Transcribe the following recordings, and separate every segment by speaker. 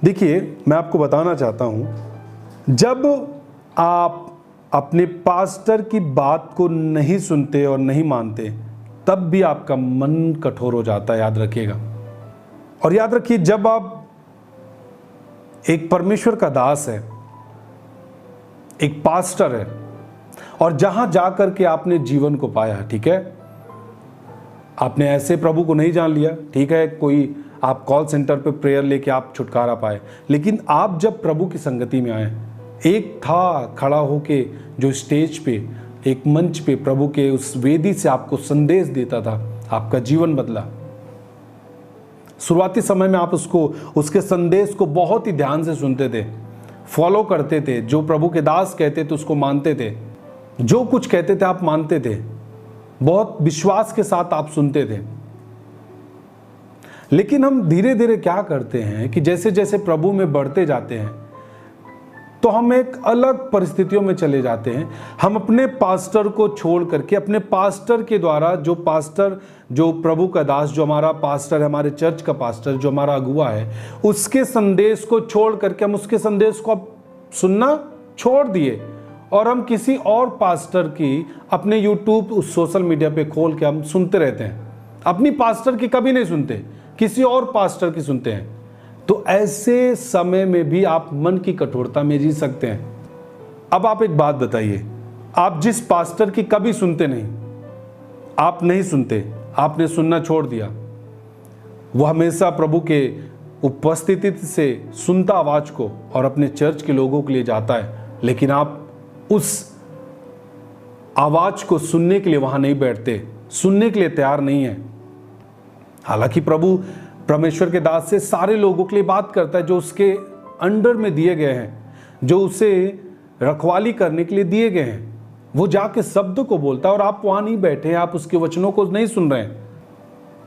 Speaker 1: देखिए, मैं आपको बताना चाहता हूँ, जब आप अपने पास्टर की बात को नहीं सुनते और नहीं मानते, तब भी आपका मन कठोर हो जाता है, याद रखिएगा। और याद रखिए, जब आप एक परमेश्वर का दास है, एक पास्टर है, और जहां जाकर के आपने जीवन को पाया, ठीक है, आपने ऐसे प्रभु को नहीं जान लिया, ठीक है, कोई आप कॉल सेंटर पे प्रेयर लेके आप छुटकारा पाए, लेकिन आप जब प्रभु की संगति में आए, एक था खड़ा होके जो स्टेज पे, एक मंच पे प्रभु के उस वेदी से आपको संदेश देता था, आपका जीवन बदला। शुरुआती समय में आप उसके संदेश को बहुत ही ध्यान से सुनते थे, फॉलो करते थे, जो प्रभु के दास कहते थे उसको मानते थे, जो कुछ कहते थे आप मानते थे, बहुत विश्वास के साथ आप सुनते थे। लेकिन हम धीरे धीरे क्या करते हैं कि जैसे जैसे प्रभु में बढ़ते जाते हैं, तो हम एक अलग परिस्थितियों में चले जाते हैं। हम अपने पास्टर को छोड़ करके, अपने पास्टर के द्वारा, जो प्रभु का दास, जो हमारा पास्टर है, हमारे चर्च का पास्टर, जो हमारा अगुआ है, उसके संदेश को छोड़ करके हम उसके संदेश को अब सुनना छोड़ दिए, और हम किसी और पास्टर की अपने यूट्यूब, उस सोशल मीडिया पे खोल के हम सुनते रहते हैं। अपनी पास्टर की कभी नहीं सुनते, किसी और पास्टर की सुनते हैं। तो ऐसे समय में भी आप मन की कठोरता में जी सकते हैं। अब आप एक बात बताइए, आप जिस पास्टर की कभी सुनते नहीं, आप नहीं सुनते, आपने सुनना छोड़ दिया, वो हमेशा प्रभु के उपस्थिति से सुनता आवाज को और अपने चर्च के लोगों के लिए जाता है, लेकिन आप उस आवाज को सुनने के लिए वहां नहीं बैठते, सुनने के लिए तैयार नहीं है। हालांकि प्रभु परमेश्वर के दास से सारे लोगों के लिए बात करता है, जो उसके अंडर में दिए गए हैं, जो उसे रखवाली करने के लिए दिए गए हैं। वो जाके शब्द को बोलता है और आप वहां नहीं बैठे हैं, आप उसके वचनों को नहीं सुन रहे हैं,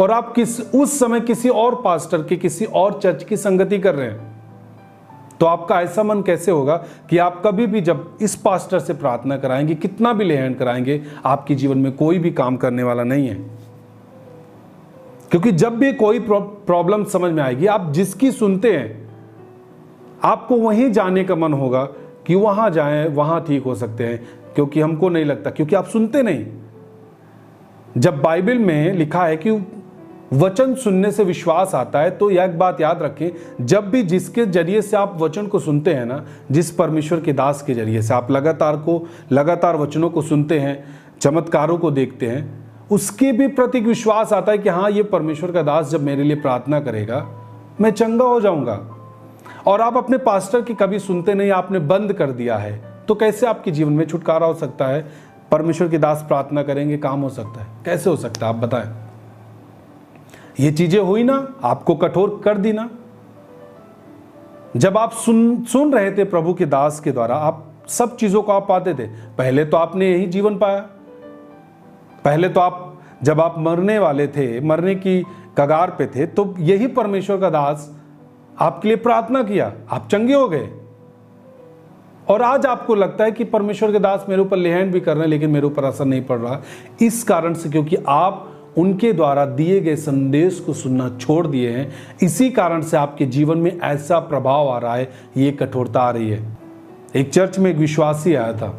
Speaker 1: और आप उस समय किसी और पास्टर की, किसी और चर्च की संगति कर रहे हैं। तो आपका ऐसा मन कैसे होगा कि आप कभी भी जब इस पास्टर से प्रार्थना कराएंगे, कितना भी लेहन कराएंगे, आपके जीवन में कोई भी काम करने वाला नहीं है। क्योंकि जब भी कोई प्रॉब्लम समझ में आएगी, आप जिसकी सुनते हैं, आपको वहीं जाने का मन होगा कि वहां जाएं, वहां ठीक हो सकते हैं, क्योंकि हमको नहीं लगता, क्योंकि आप सुनते नहीं। जब बाइबल में लिखा है कि वचन सुनने से विश्वास आता है, तो यह एक बात याद रखें, जब भी जिसके जरिए से आप वचन को सुनते हैं ना, जिस परमेश्वर के दास के जरिए से आप लगातार वचनों को सुनते हैं, चमत्कारों को देखते हैं, उसके भी प्रति विश्वास आता है कि हाँ, ये परमेश्वर का दास जब मेरे लिए प्रार्थना करेगा, मैं चंगा हो जाऊंगा। और आप अपने पास्टर की कभी सुनते नहीं, आपने बंद कर दिया है, तो कैसे आपके जीवन में छुटकारा हो सकता है? परमेश्वर के दास प्रार्थना करेंगे, काम हो सकता है? कैसे हो सकता है, आप बताएं। ये चीजें हुई ना, आपको कठोर कर दी ना। जब आप सुन रहे थे प्रभु के दास के द्वारा, आप सब चीजों को आप पाते थे। पहले तो आपने यही जीवन पाया, पहले तो आप जब आप मरने वाले थे, मरने की कगार पे थे, तो यही परमेश्वर का दास आपके लिए प्रार्थना किया, आप चंगे हो गए। और आज आपको लगता है कि परमेश्वर के दास मेरे ऊपर लेहन भी कर रहे हैं, लेकिन मेरे ऊपर असर नहीं पड़ रहा। इस कारण से, क्योंकि आप उनके द्वारा दिए गए संदेश को सुनना छोड़ दिए हैं। इसी कारण से आपके जीवन में ऐसा प्रभाव आ रहा है, ये कठोरता आ रही है। एक चर्च में एक विश्वासी आया था,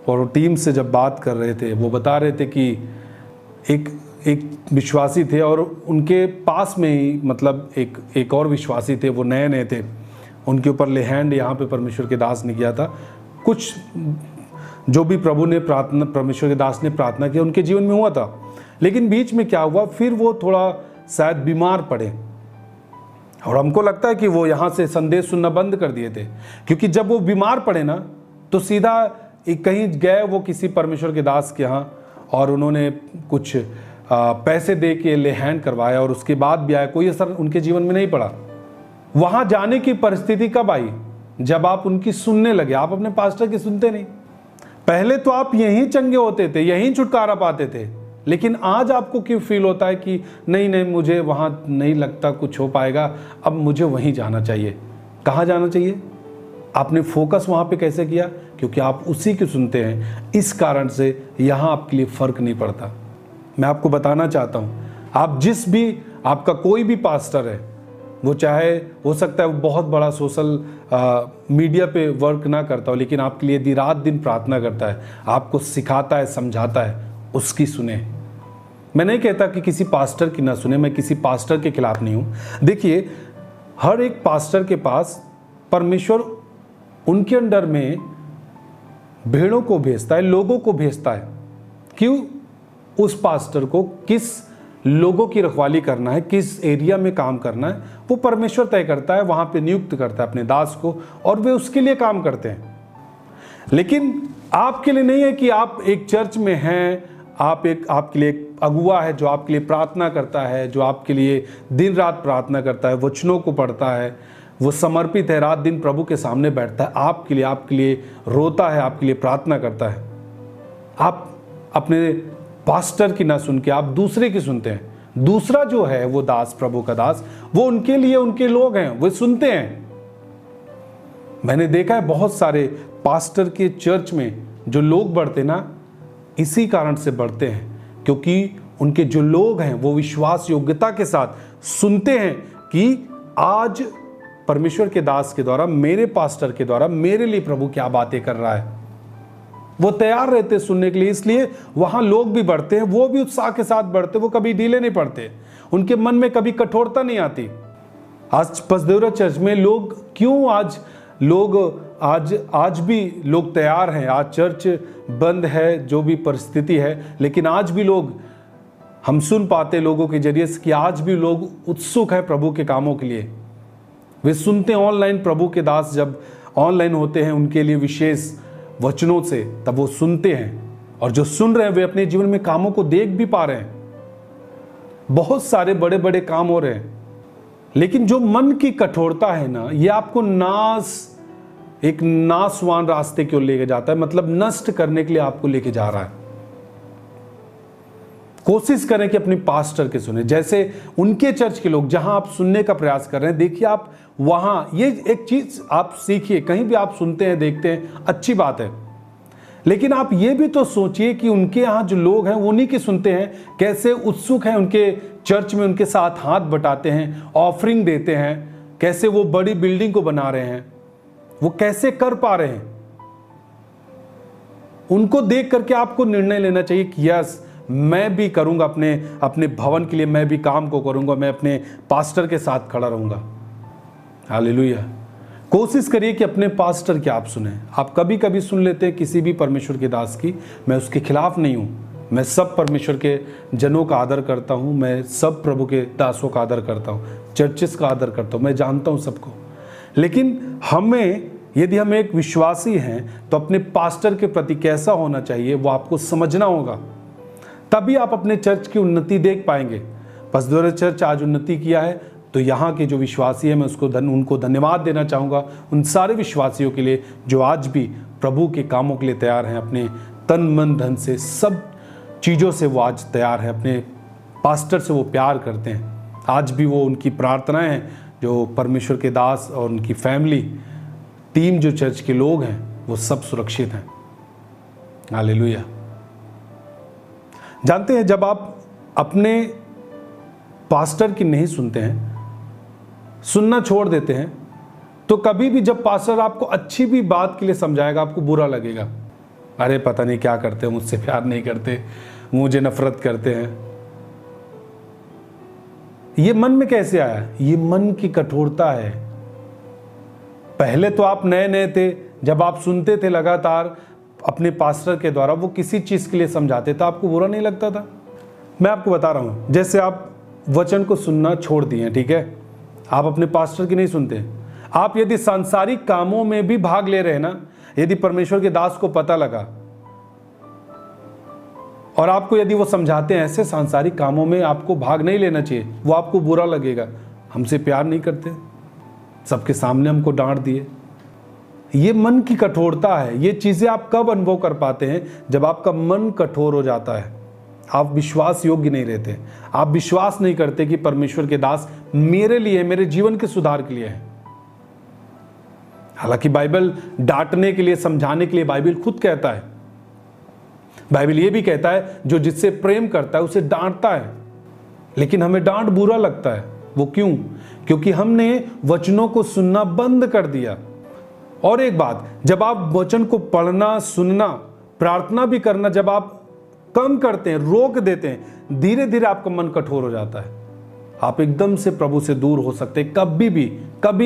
Speaker 1: और टीम से जब बात कर रहे थे, वो बता रहे थे कि एक विश्वासी थे, और उनके पास में ही मतलब एक और विश्वासी थे, वो नए नए थे, उनके ऊपर लेहैंड यहाँ पे परमेश्वर के दास ने किया था। कुछ जो भी परमेश्वर के दास ने प्रार्थना किया, उनके जीवन में हुआ था। लेकिन बीच में क्या हुआ, फिर वो थोड़ा शायद बीमार पड़े, और हमको लगता है कि वो यहाँ से संदेश सुनना बंद कर दिए थे, क्योंकि जब वो बीमार पड़े ना, तो सीधा कहीं गए वो किसी परमेश्वर के दास के यहाँ, और उन्होंने कुछ पैसे दे के लेहैंड करवाया, और उसके बाद भी आया, कोई असर उनके जीवन में नहीं पड़ा। वहां जाने की परिस्थिति कब आई? जब आप उनकी सुनने लगे। आप अपने पास्टर की सुनते नहीं। पहले तो आप यहीं चंगे होते थे, यहीं छुटकारा पाते थे, लेकिन आज आपको क्यों फील होता है कि नहीं, मुझे वहां नहीं लगता कुछ हो पाएगा, अब मुझे वहीं जाना चाहिए। कहाँ जाना चाहिए? आपने फोकस वहां पे कैसे किया? क्योंकि आप उसी की सुनते हैं। इस कारण से यहां आपके लिए फर्क नहीं पड़ता। मैं आपको बताना चाहता हूं, आपका कोई भी पास्टर है, वो चाहे हो सकता है वो बहुत बड़ा सोशल मीडिया पे वर्क ना करता हो, लेकिन आपके लिए यदि रात दिन प्रार्थना करता है, आपको सिखाता है, समझाता है, उसकी सुने। मैं नहीं कहता कि किसी पास्टर की ना सुने, मैं किसी पास्टर के खिलाफ नहीं हूं। देखिए, हर एक पास्टर के पास परमेश्वर उनके अंडर में भेड़ों को भेजता है, लोगों को भेजता है। क्यों? उस पास्टर को किस लोगों की रखवाली करना है, किस एरिया में काम करना है, वो परमेश्वर तय करता है, वहां पे नियुक्त करता है अपने दास को, और वे उसके लिए काम करते हैं। लेकिन आपके लिए नहीं है कि आप एक चर्च में हैं, आपके लिए एक अगुआ है जो आपके लिए प्रार्थना करता है, जो आपके लिए दिन रात प्रार्थना करता है, वचनों को पढ़ता है, वो समर्पित है, रात दिन प्रभु के सामने बैठता है, आपके लिए रोता है, आपके लिए प्रार्थना करता है। आप अपने पास्टर की ना सुन के आप दूसरे की सुनते हैं। दूसरा जो है वो दास, प्रभु का दास, वो उनके लिए उनके लोग हैं, वो सुनते हैं। मैंने देखा है बहुत सारे पास्टर के चर्च में जो लोग बढ़ते ना, इसी कारण से बढ़ते हैं, क्योंकि उनके जो लोग हैं वो विश्वास योग्यता के साथ सुनते हैं कि आज परमेश्वर के दास के द्वारा, मेरे पास्टर के द्वारा मेरे लिए प्रभु क्या बातें कर रहा है। वो तैयार रहते सुनने के लिए, इसलिए वहां लोग भी बढ़ते हैं, वो भी उत्साह के साथ बढ़ते, वो कभी ढीले नहीं पड़ते, उनके मन में कभी कठोरता नहीं आती। आज पसदेवरा चर्च में लोग क्यों आज भी लोग तैयार हैं। आज चर्च बंद है, जो भी परिस्थिति है, लेकिन आज भी लोग, हम सुन पाते लोगों के जरिए कि आज भी लोग उत्सुक है प्रभु के कामों के लिए। वे सुनते हैं ऑनलाइन, प्रभु के दास जब ऑनलाइन होते हैं उनके लिए विशेष वचनों से, तब वो सुनते हैं, और जो सुन रहे हैं वे अपने जीवन में कामों को देख भी पा रहे हैं। बहुत सारे बड़े बड़े काम हो रहे हैं, लेकिन जो मन की कठोरता है ना, ये आपको एक नासवान रास्ते की ओर लेके जाता है, मतलब नष्ट करने के लिए आपको लेके जा रहा है। कोशिश करें कि अपनी पास्टर के सुने, जैसे उनके चर्च के लोग जहां आप सुनने का प्रयास कर रहे हैं, देखिए आप वहां, ये एक चीज आप सीखिए। कहीं भी आप सुनते हैं, देखते हैं, अच्छी बात है, लेकिन आप ये भी तो सोचिए कि उनके यहां जो लोग हैं उन्हीं की सुनते हैं, कैसे उत्सुक हैं उनके चर्च में, उनके साथ हाथ बटाते हैं, ऑफरिंग देते हैं, कैसे वो बड़ी बिल्डिंग को बना रहे हैं, वो कैसे कर पा रहे हैं। उनको देख करके आपको निर्णय लेना चाहिए कि यस, मैं भी करूंगा, अपने भवन के लिए मैं भी काम को करूंगा, मैं अपने पास्टर के साथ खड़ा रहूंगा। हालेलुया। कोशिश करिए कि अपने पास्टर की आप सुने। आप कभी कभी सुन लेते हैं किसी भी परमेश्वर के दास की, मैं उसके खिलाफ नहीं हूं, मैं सब परमेश्वर के जनों का आदर करता हूं, मैं सब प्रभु के दासों का आदर करता हूं, चर्चेस का आदर करता हूं, मैं जानता हूं सबको। लेकिन यदि हम एक विश्वासी हैं तो अपने पास्टर के प्रति कैसा होना चाहिए वो आपको समझना होगा, तभी आप अपने चर्च की उन्नति देख पाएंगे। पसदेवरा चर्च आज उन्नति किया है, तो यहाँ के जो विश्वासी हैं, मैं उनको धन्यवाद देना चाहूँगा, उन सारे विश्वासियों के लिए जो आज भी प्रभु के कामों के लिए तैयार हैं, अपने तन मन धन से, सब चीज़ों से वो आज तैयार हैं, अपने पास्टर से वो प्यार करते हैं। आज भी वो उनकी प्रार्थनाएं हैं, जो परमेश्वर के दास और उनकी फैमिली टीम, जो चर्च के लोग हैं, वो सब सुरक्षित हैं। हालेलुया। जानते हैं, जब आप अपने पास्टर की नहीं सुनते हैं, सुनना छोड़ देते हैं, तो कभी भी जब पास्टर आपको अच्छी भी बात के लिए समझाएगा, आपको बुरा लगेगा। अरे पता नहीं क्या करते हैं, मुझसे प्यार नहीं करते, मुझे नफरत करते हैं। ये मन में कैसे आया? ये मन की कठोरता है। पहले तो आप नए नए थे, जब आप सुनते थे लगातार अपने पास्टर के द्वारा, वो किसी चीज के लिए समझाते थे, आपको बुरा नहीं लगता था। मैं आपको बता रहा हूं, जैसे आप वचन को सुनना छोड़ दिए, ठीक है, आप अपने पास्टर की नहीं सुनते, आप यदि सांसारिक कामों में भी भाग ले रहे हैं ना, यदि परमेश्वर के दास को पता लगा और आपको यदि वो समझाते हैं ऐसे सांसारिक कामों में आपको भाग नहीं लेना चाहिए, वो आपको बुरा लगेगा। हमसे प्यार नहीं करते, सबके सामने हमको डांट दिए। ये मन की कठोरता है। ये चीजें आप कब अनुभव कर पाते हैं? जब आपका मन कठोर हो जाता है, आप विश्वास योग्य नहीं रहते, आप विश्वास नहीं करते कि परमेश्वर के दास मेरे लिए, मेरे जीवन के सुधार के लिए है। हालांकि बाइबल डांटने के लिए, समझाने के लिए बाइबल खुद कहता है, बाइबल ये भी कहता है जो जिससे प्रेम करता है उसे डांटता है, लेकिन हमें डांट बुरा लगता है। वो क्यों? क्योंकि हमने वचनों को सुनना बंद कर दिया। और एक बात, जब आप वचन को पढ़ना, सुनना, प्रार्थना भी करना जब आप कम करते हैं, रोक देते हैं, धीरे धीरे आपका मन कठोर हो जाता है। आप एकदम से प्रभु से दूर हो सकते हैं। कभी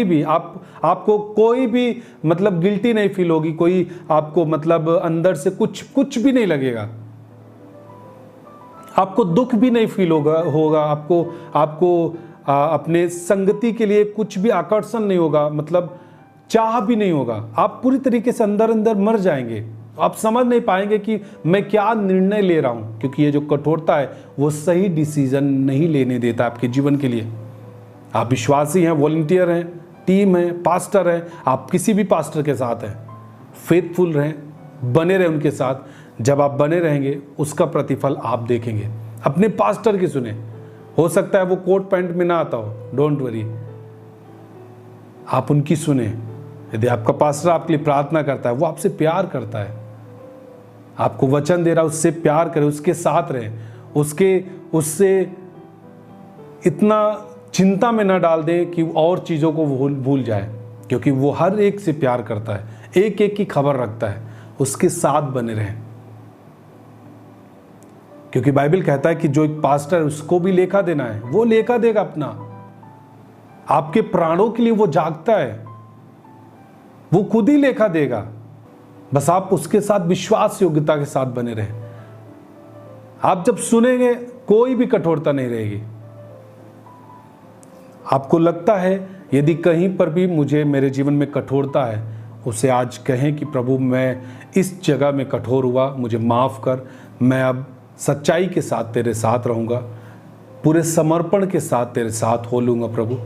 Speaker 1: भी आपको कोई भी मतलब गिल्टी नहीं फील होगी, कोई आपको मतलब अंदर से कुछ भी नहीं लगेगा, आपको दुख भी नहीं फील होगा आपको अपने संगति के लिए कुछ भी आकर्षण नहीं होगा, मतलब चाह भी नहीं होगा। आप पूरी तरीके से अंदर अंदर मर जाएंगे। आप समझ नहीं पाएंगे कि मैं क्या निर्णय ले रहा हूं, क्योंकि ये जो कठोरता है वो सही डिसीजन नहीं लेने देता आपके जीवन के लिए। आप विश्वासी हैं, वॉलंटियर हैं, टीम है, पास्टर है, आप किसी भी पास्टर के साथ हैं, फेथफुल रहें, बने रहें उनके साथ। जब आप बने रहेंगे उसका प्रतिफल आप देखेंगे। अपने पास्टर की सुने। हो सकता है वो कोट पैंट में ना आता हो, डोंट वरी, आप उनकी सुने। यदि आपका पास्टर आपके लिए प्रार्थना करता है, वो आपसे प्यार करता है, आपको वचन दे रहा है, उससे प्यार करें, उसके साथ रहें, उससे इतना चिंता में ना डाल दें कि और चीज़ों को भूल जाए, क्योंकि वो हर एक से प्यार करता है, एक एक की खबर रखता है। उसके साथ बने रहें, क्योंकि बाइबल कहता है कि जो एक पास्टर है उसको भी लेखा देना है। वो लेखा देगा अपना, आपके प्राणों के लिए वो जागता है, वो खुद ही लेखा देगा। बस आप उसके साथ विश्वास योग्यता के साथ बने रहें। आप जब सुनेंगे कोई भी कठोरता नहीं रहेगी। आपको लगता है यदि कहीं पर भी मुझे मेरे जीवन में कठोरता है, उसे आज कहें कि प्रभु मैं इस जगह में कठोर हुआ, मुझे माफ कर। मैं अब सच्चाई के साथ तेरे साथ रहूंगा, पूरे समर्पण के साथ तेरे साथ हो लूंगा प्रभु।